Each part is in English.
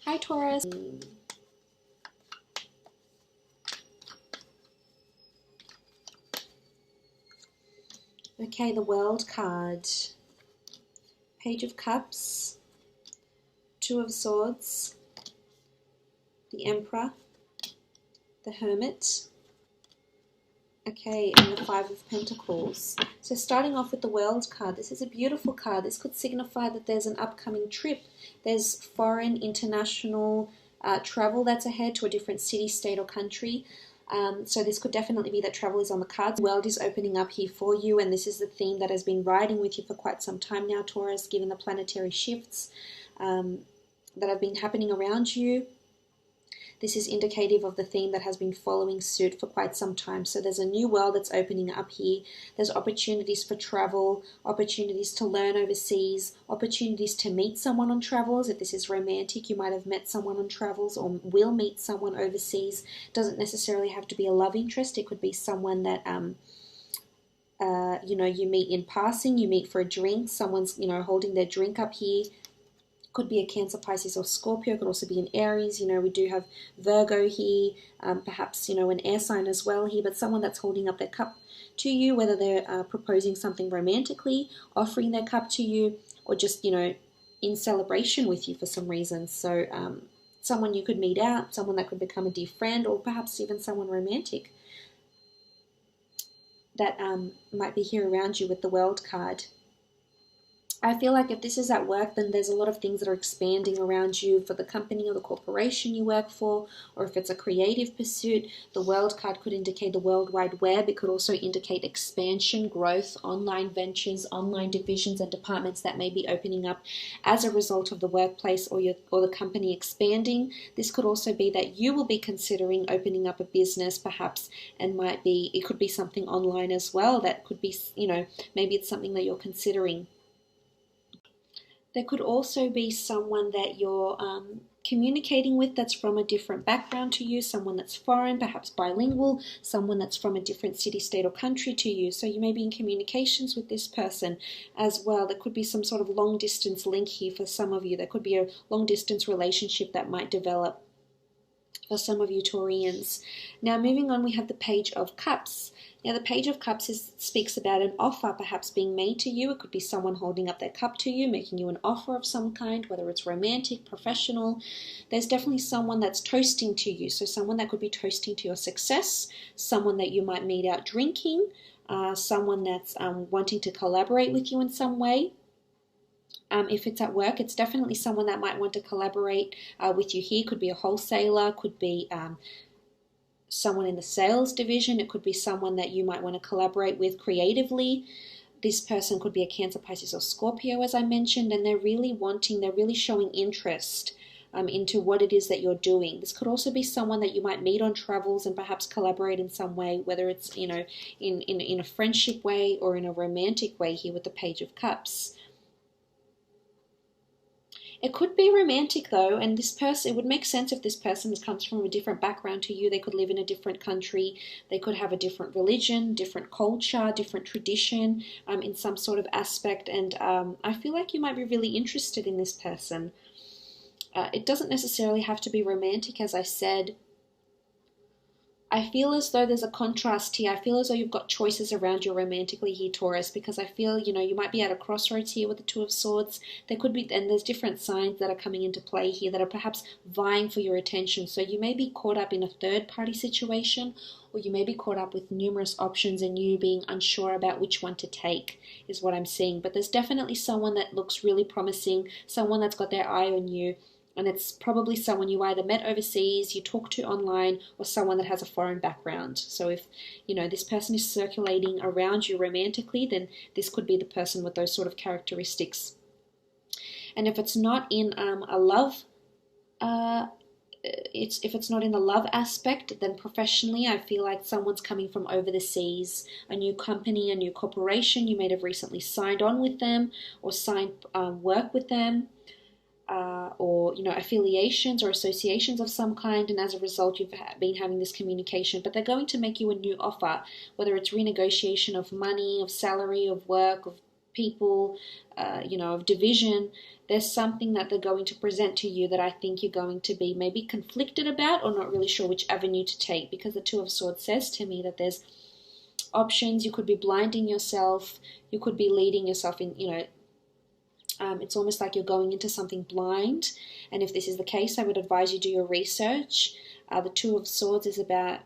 Hi, Taurus. Okay, the World card. Page of Cups, Two of Swords, the Emperor, the Hermit, okay, and the Five of Pentacles. So starting off with the World card, this is a beautiful card. This could signify that there's an upcoming trip. There's foreign, international travel that's ahead to a different city, state, or country. So this could definitely be that travel is on the cards. The world is opening up here for you, and this is the theme that has been riding with you for quite some time now, Taurus, given the planetary shifts that have been happening around you. This is indicative of the theme that has been following suit for quite some time. So there's a new world that's opening up here. There's opportunities for travel, opportunities to learn overseas, opportunities to meet someone on travels. If this is romantic, you might have met someone on travels or will meet someone overseas. Doesn't necessarily have to be a love interest. It could be someone that you meet in passing, you meet for a drink. Someone's holding their drink up here. Could be a Cancer, Pisces, or Scorpio. Could also be an Aries. We do have Virgo here, perhaps, an air sign as well here, but someone that's holding up their cup to you, whether they're proposing something romantically, offering their cup to you, or just, in celebration with you for some reason. So someone you could meet out, someone that could become a dear friend, or perhaps even someone romantic that might be here around you with the World card. I feel like if this is at work, then there's a lot of things that are expanding around you for the company or the corporation you work for, or if it's a creative pursuit, the World card could indicate the World Wide Web. It could also indicate expansion, growth, online ventures, online divisions and departments that may be opening up as a result of the workplace or the company expanding. This could also be that you will be considering opening up a business, perhaps, and it could be something online as well. That could be, maybe it's something that you're considering. There could also be someone that you're communicating with that's from a different background to you, someone that's foreign, perhaps bilingual, someone that's from a different city, state, or country to you. So you may be in communications with this person as well. There could be some sort of long-distance link here for some of you. There could be a long-distance relationship that might develop for some of you Taurians. Now, moving on, we have the Page of Cups. Now, the Page of Cups speaks about an offer perhaps being made to you. It could be someone holding up their cup to you, making you an offer of some kind, whether it's romantic, professional. There's definitely someone that's toasting to you. So someone that could be toasting to your success, someone that you might meet out drinking, someone that's wanting to collaborate with you in some way. If it's at work, it's definitely someone that might want to collaborate with you here. Could be a wholesaler, could be someone in the sales division. It could be someone that you might want to collaborate with creatively. This person could be a Cancer, Pisces, or Scorpio, as I mentioned, and they're really showing interest into what it is that you're doing. This could also be someone that you might meet on travels and perhaps collaborate in some way, whether it's, in a friendship way or in a romantic way here with the Page of Cups. It could be romantic though, and it would make sense if this person comes from a different background to you. They could live in a different country, they could have a different religion, different culture, different tradition in some sort of aspect, and I feel like you might be really interested in this person. It doesn't necessarily have to be romantic, as I said. I feel as though there's a contrast here. I feel as though you've got choices around you romantically here, Taurus, because I feel, you might be at a crossroads here with the Two of Swords. There could be, and there's different signs that are coming into play here that are perhaps vying for your attention. So you may be caught up in a third-party situation, or you may be caught up with numerous options and you being unsure about which one to take, is what I'm seeing. But there's definitely someone that looks really promising, someone that's got their eye on you. And it's probably someone you either met overseas, you talk to online, or someone that has a foreign background. So if, this person is circulating around you romantically, then this could be the person with those sort of characteristics. And if it's not in a love, if it's not in the love aspect, then professionally, I feel like someone's coming from over the seas, a new company, a new corporation. You may have recently signed on with them or signed work with them. Or affiliations or associations of some kind, and as a result you've been having this communication, but they're going to make you a new offer, whether it's renegotiation of money, of salary, of work, of people, of division. There's something that they're going to present to you that I think you're going to be maybe conflicted about, or not really sure which avenue to take, because the Two of Swords says to me that there's options. You could be blinding yourself. You could be leading yourself in, it's almost like you're going into something blind. And if this is the case, I would advise you do your research. The Two of Swords is about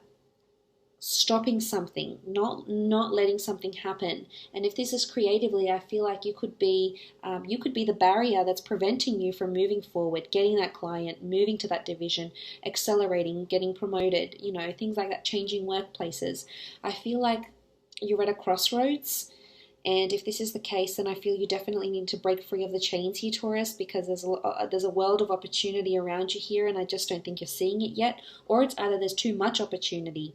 stopping something, not letting something happen. And if this is creatively, I feel like you could be the barrier that's preventing you from moving forward, getting that client, moving to that division, accelerating, getting promoted, things like that, changing workplaces. I feel like you're at a crossroads. And if this is the case, then I feel you definitely need to break free of the chains here, Taurus, because there's a world of opportunity around you here, and I just don't think you're seeing it yet. Or it's either there's too much opportunity.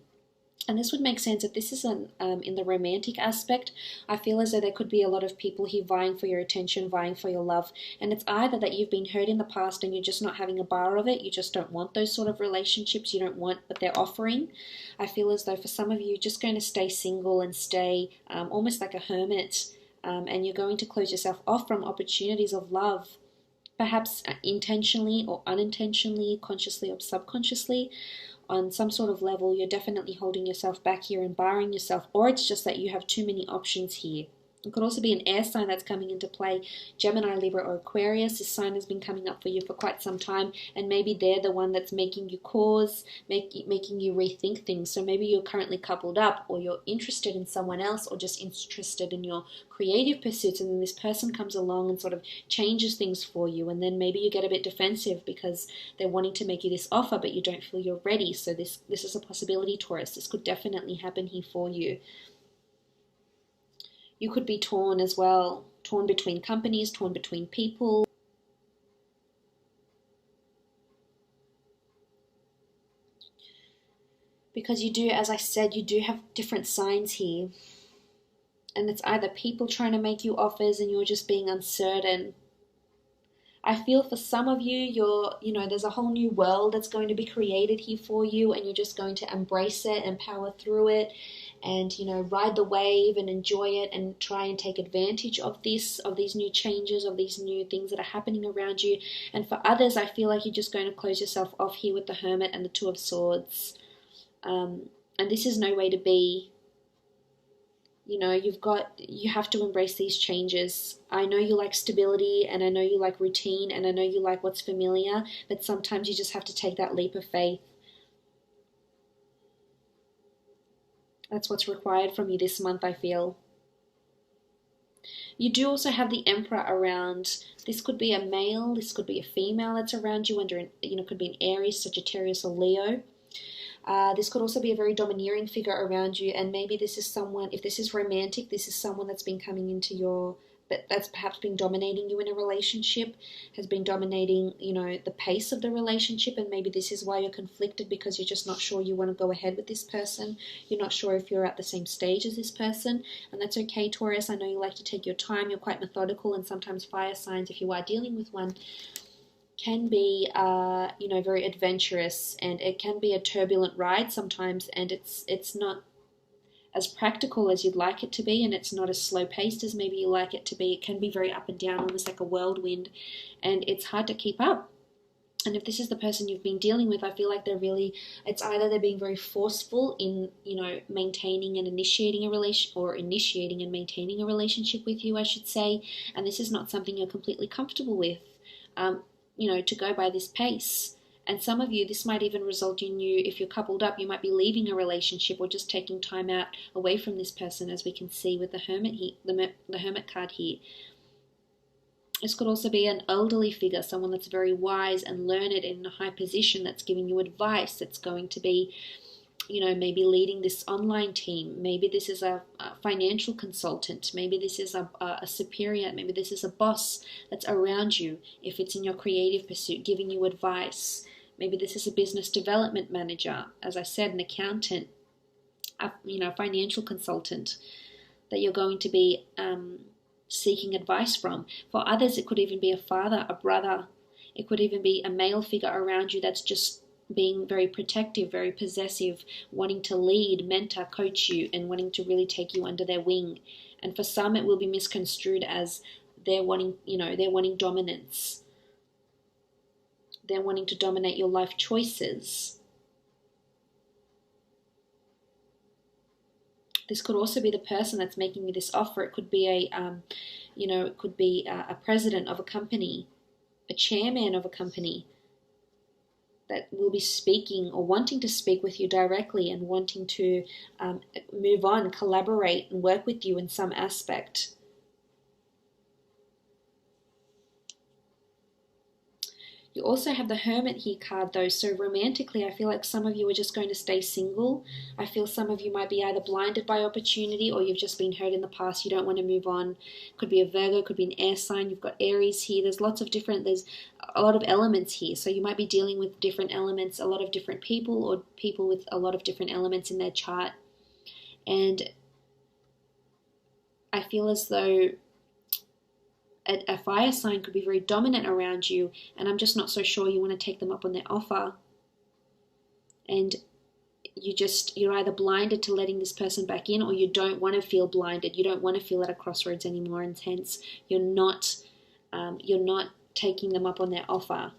And this would make sense if this is in the romantic aspect. I feel as though there could be a lot of people here vying for your attention, vying for your love. And it's either that you've been hurt in the past and you're just not having a bar of it. You just don't want those sort of relationships. You don't want what they're offering. I feel as though for some of you, you're just going to stay single and stay almost like a hermit. And you're going to close yourself off from opportunities of love. Perhaps intentionally or unintentionally, consciously or subconsciously. On some sort of level, you're definitely holding yourself back here and barring yourself, or it's just that you have too many options here. It could also be an air sign that's coming into play, Gemini, Libra, or Aquarius. This sign has been coming up for you for quite some time, and maybe they're the one that's making you making you rethink things. So maybe you're currently coupled up, or you're interested in someone else, or just interested in your creative pursuits, and then this person comes along and sort of changes things for you, and then maybe you get a bit defensive because they're wanting to make you this offer, but you don't feel you're ready. So this is a possibility, Taurus. This could definitely happen here for you. You could be torn as well, torn between companies, torn between people. Because you do, as I said, you do have different signs here. And it's either people trying to make you offers and you're just being uncertain. I feel for some of you, there's a whole new world that's going to be created here for you, and you're just going to embrace it and power through it. And ride the wave and enjoy it and try and take advantage of these new changes, of these new things that are happening around you. And for others, I feel like you're just going to close yourself off here with the Hermit and the Two of Swords. And this is no way to be. You have to embrace these changes. I know you like stability, and I know you like routine, and I know you like what's familiar, but sometimes you just have to take that leap of faith. That's what's required from you this month, I feel. You do also have the Emperor around. This could be a male, this could be a female that's around you could be an Aries, Sagittarius, or Leo. This could also be a very domineering figure around you, and maybe this is someone, if this is romantic, this is someone that's been coming into that's perhaps been dominating you in a relationship, has been dominating, the pace of the relationship, and maybe this is why you're conflicted, because you're just not sure you want to go ahead with this person. You're not sure if you're at the same stage as this person, and that's okay, Taurus. I know you like to take your time, you're quite methodical, and sometimes fire signs, if you are dealing with one, can be, very adventurous, and it can be a turbulent ride sometimes, and it's not as practical as you'd like it to be, and it's not as slow paced as maybe you like it to be. It can be very up and down, almost like a whirlwind, and it's hard to keep up. And if this is the person you've been dealing with, I feel like it's either they're being very forceful in, maintaining and initiating a relation, or initiating and maintaining a relationship with you, I should say, and this is not something you're completely comfortable with, to go by this pace. And some of you, this might even result in you, if you're coupled up, you might be leaving a relationship or just taking time out away from this person, as we can see with the Hermit here, the Hermit card here. This could also be an elderly figure, someone that's very wise and learned in a high position, that's giving you advice, that's going to be, maybe leading this online team. Maybe this is a financial consultant. Maybe this is a superior. Maybe this is a boss that's around you, if it's in your creative pursuit, giving you advice. Maybe this is a business development manager, as I said, an accountant, a financial consultant that you're going to be seeking advice from. For others, it could even be a father, a brother. It could even be a male figure around you that's just being very protective, very possessive, wanting to lead, mentor, coach you, and wanting to really take you under their wing. And for some, it will be misconstrued as they're wanting, they're wanting dominance. They're wanting to dominate your life choices. This could also be the person that's making you this offer. It could be it could be a president of a company, a chairman of a company that will be speaking or wanting to speak with you directly and wanting to move on, collaborate, and work with you in some aspect. You also have the Hermit here card though, so romantically I feel like some of you are just going to stay single. I feel some of you might be either blinded by opportunity or you've just been hurt in the past, you don't want to move on. Could be a Virgo, could be an air sign, you've got Aries here, there's a lot of elements here, so you might be dealing with different elements, a lot of different people or people with a lot of different elements in their chart. And I feel as though a fire sign could be very dominant around you, and I'm just not so sure you want to take them up on their offer. And you're either blinded to letting this person back in, or you don't want to feel blinded. You don't want to feel at a crossroads anymore, and hence you're not taking them up on their offer.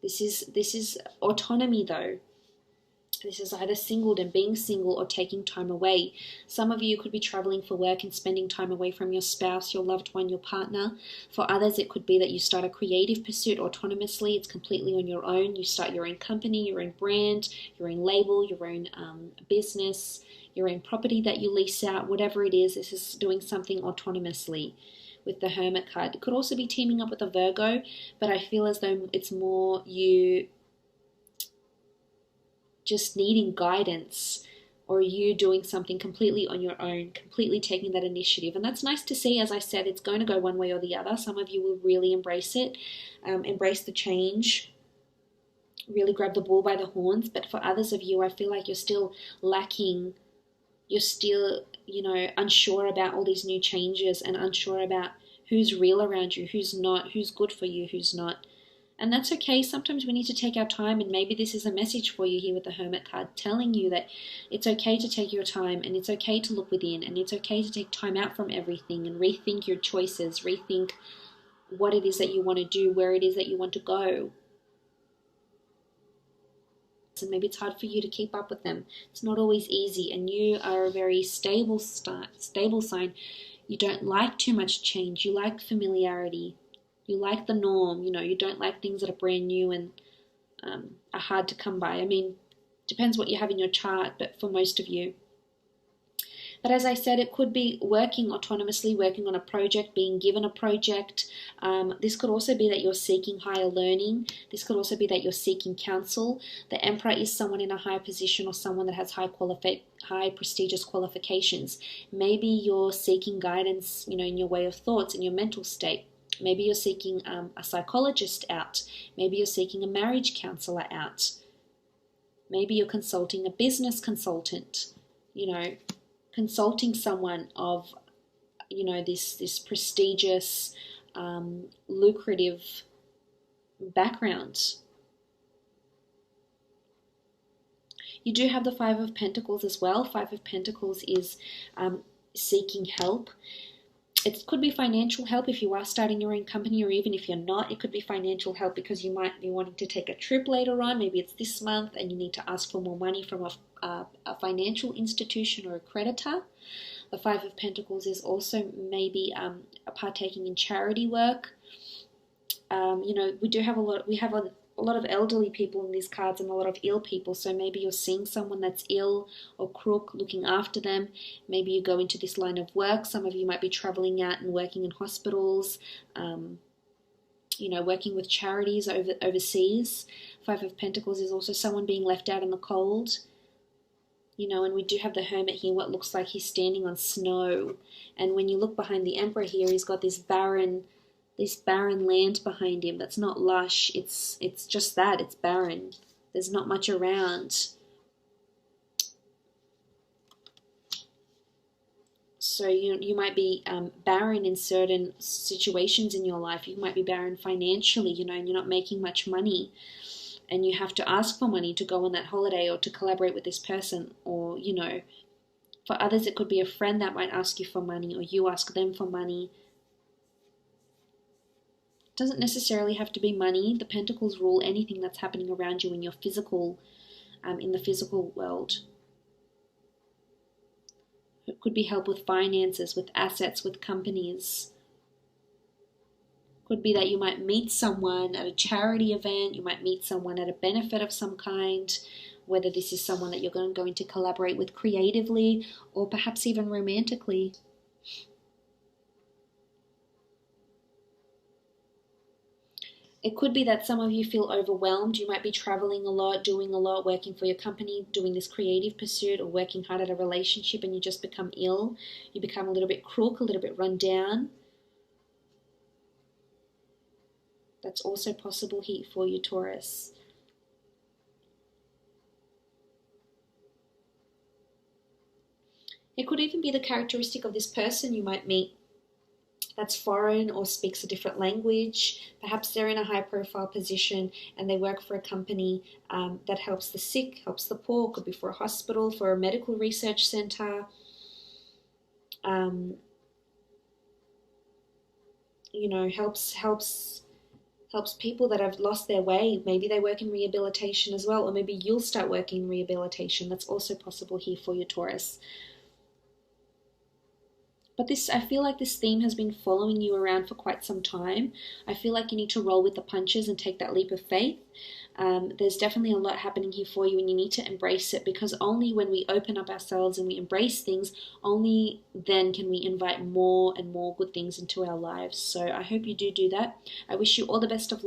This is autonomy though. This is either singled and being single or taking time away. Some of you could be traveling for work and spending time away from your spouse, your loved one, your partner. For others, it could be that you start a creative pursuit autonomously. It's completely on your own. You start your own company, your own brand, your own label, your own business, your own property that you lease out, whatever it is. This is doing something autonomously with the Hermit card. It could also be teaming up with a Virgo, but I feel as though it's more you just needing guidance, or you doing something completely on your own, completely taking that initiative. And that's nice to see. As I said, it's going to go one way or the other. Some of you will really embrace it, embrace the change, really grab the bull by the horns. But for others of you, I feel like you're still lacking, you're still, unsure about all these new changes and unsure about who's real around you, who's not, who's good for you, who's not. And that's okay. Sometimes we need to take our time, and maybe this is a message for you here with the Hermit card, telling you that it's okay to take your time, and it's okay to look within, and it's okay to take time out from everything and rethink your choices, rethink what it is that you want to do, where it is that you want to go. And maybe it's hard for you to keep up with them. It's not always easy, and you are a very stable sign. You don't like too much change. You like familiarity. You like the norm, you don't like things that are brand new and are hard to come by. I mean, depends what you have in your chart, but for most of you. But as I said, it could be working autonomously, working on a project, being given a project. This could also be that you're seeking higher learning. This could also be that you're seeking counsel. The Emperor is someone in a high position or someone that has high prestigious qualifications. Maybe you're seeking guidance, in your way of thoughts, in your mental state. Maybe you're seeking a psychologist out. Maybe you're seeking a marriage counselor out. Maybe you're consulting a business consultant, consulting someone of, this prestigious, lucrative background. You do have the Five of Pentacles as well. Five of Pentacles is seeking help. It could be financial help if you are starting your own company, or even if you're not, it could be financial help because you might be wanting to take a trip later on. Maybe it's this month and you need to ask for more money from a financial institution or a creditor. The Five of Pentacles is also maybe partaking in charity work. We have a lot of elderly people in these cards and a lot of ill people, so maybe you're seeing someone that's ill or crook, looking after them. Maybe you go into this line of work. Some of you might be traveling out and working in hospitals, working with charities overseas. Five of Pentacles is also someone being left out in the cold. And we do have the Hermit here, what looks like he's standing on snow. And when you look behind the Emperor here, he's got this barren land behind him that's not lush. It's just that, it's barren. There's not much around. So you might be barren in certain situations in your life. You might be barren financially, and you're not making much money. And you have to ask for money to go on that holiday or to collaborate with this person, or, For others, it could be a friend that might ask you for money, or you ask them for money. It doesn't necessarily have to be money. The Pentacles rule anything that's happening around you in your physical, in the physical world. It could be help with finances, with assets, with companies. Could be that you might meet someone at a charity event, you might meet someone at a benefit of some kind, whether this is someone that you're going to collaborate with creatively or perhaps even romantically. It could be that some of you feel overwhelmed. You might be traveling a lot, doing a lot, working for your company, doing this creative pursuit, or working hard at a relationship, and you just become ill. You become a little bit crook, a little bit run down. That's also possible here for you, Taurus. It could even be the characteristic of this person you might meet that's foreign or speaks a different language. Perhaps they're in a high-profile position and they work for a company that helps the sick, helps the poor. Could be for a hospital, for a medical research center. You know, helps people that have lost their way. Maybe they work in rehabilitation as well, or maybe you'll start working in rehabilitation. That's also possible here for you, Taurus. But I feel like this theme has been following you around for quite some time. I feel like you need to roll with the punches and take that leap of faith. There's definitely a lot happening here for you, and you need to embrace it, because only when we open up ourselves and we embrace things, only then can we invite more and more good things into our lives. So I hope you do that. I wish you all the best of luck.